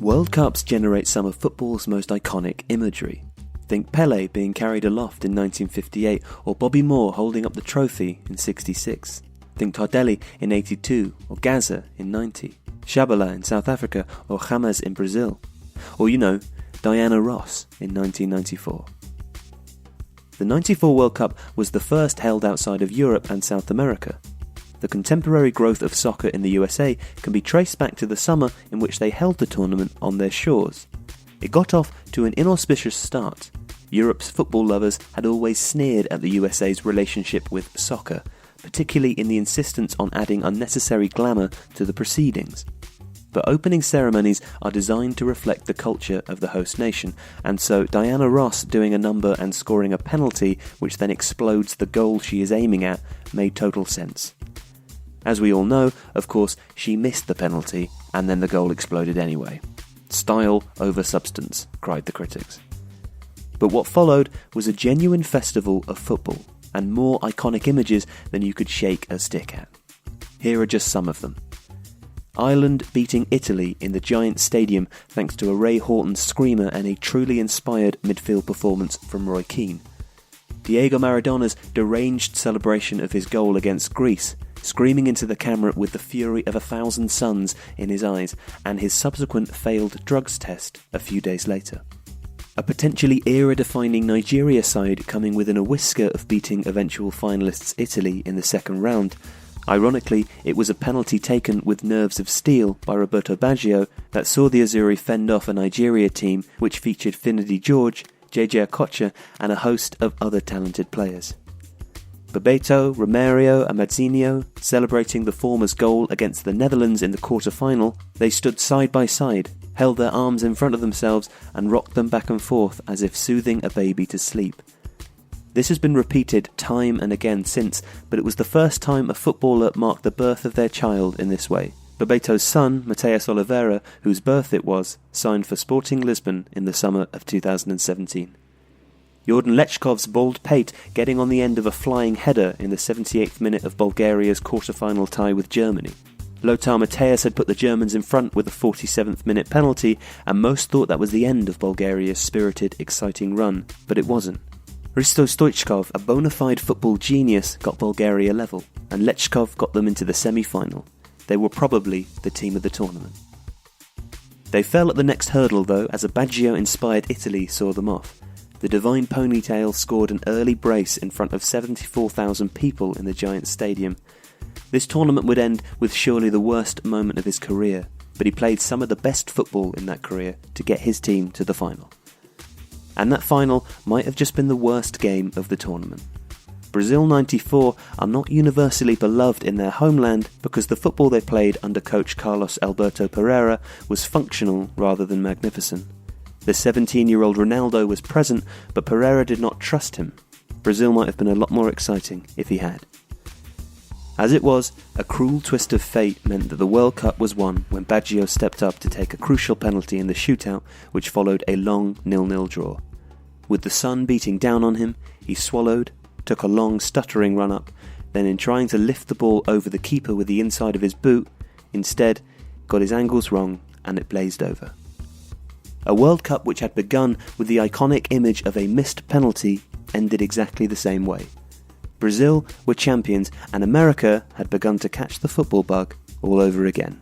World Cups generate some of football's most iconic imagery. Think Pelé being carried aloft in 1958 or Bobby Moore holding up the trophy in 66. Think Tardelli in 82 or Gaza in 90. Shabala in South Africa or James in Brazil. Or Diana Ross in 1994. The 94 World Cup was the first held outside of Europe and South America. The contemporary growth of soccer in the USA can be traced back to the summer in which they held the tournament on their shores. It got off to an inauspicious start. Europe's football lovers had always sneered at the USA's relationship with soccer, particularly in the insistence on adding unnecessary glamour to the proceedings. But opening ceremonies are designed to reflect the culture of the host nation, and so Diana Ross doing a number and scoring a penalty which then explodes the goal she is aiming at made total sense. As we all know, of course, she missed the penalty and then the goal exploded anyway. Style over substance, cried the critics. But what followed was a genuine festival of football and more iconic images than you could shake a stick at. Here are just some of them. Ireland beating Italy in the Giant Stadium thanks to a Ray Horton screamer and a truly inspired midfield performance from Roy Keane. Diego Maradona's deranged celebration of his goal against Greece, screaming into the camera with the fury of 1,000 suns in his eyes, and his subsequent failed drugs test a few days later. A potentially era-defining Nigeria side coming within a whisker of beating eventual finalists Italy in the second round. Ironically, it was a penalty taken with nerves of steel by Roberto Baggio that saw the Azzurri fend off a Nigeria team which featured Finidi George, JJ Okocha and a host of other talented players. Bebeto, Romario and Mazzino celebrating the former's goal against the Netherlands in the quarter-final, they stood side by side, held their arms in front of themselves and rocked them back and forth as if soothing a baby to sleep. This has been repeated time and again since, but it was the first time a footballer marked the birth of their child in this way. Bebeto's son, Mateus Oliveira, whose birth it was, signed for Sporting Lisbon in the summer of 2017. Jordan Lechkov's bald pate getting on the end of a flying header in the 78th minute of Bulgaria's quarter-final tie with Germany. Lothar Matthäus had put the Germans in front with a 47th minute penalty, and most thought that was the end of Bulgaria's spirited, exciting run, but it wasn't. Hristo Stoichkov, a bona fide football genius, got Bulgaria level, and Lechkov got them into the semi-final. They were probably the team of the tournament. They fell at the next hurdle though, as a Baggio-inspired Italy saw them off. The Devine ponytail scored an early brace in front of 74,000 people in the Giant Stadium. This tournament would end with surely the worst moment of his career, but he played some of the best football in that career to get his team to the final. And that final might have just been the worst game of the tournament. Brazil 94 are not universally beloved in their homeland because the football they played under coach Carlos Alberto Pereira was functional rather than magnificent. The 17-year-old Ronaldo was present, but Pereira did not trust him. Brazil might have been a lot more exciting if he had. As it was, a cruel twist of fate meant that the World Cup was won when Baggio stepped up to take a crucial penalty in the shootout, which followed a long 0-0 draw. With the sun beating down on him, he swallowed, took a long stuttering run-up, then in trying to lift the ball over the keeper with the inside of his boot, instead got his angles wrong and it blazed over. A World Cup which had begun with the iconic image of a missed penalty ended exactly the same way. Brazil were champions and America had begun to catch the football bug all over again.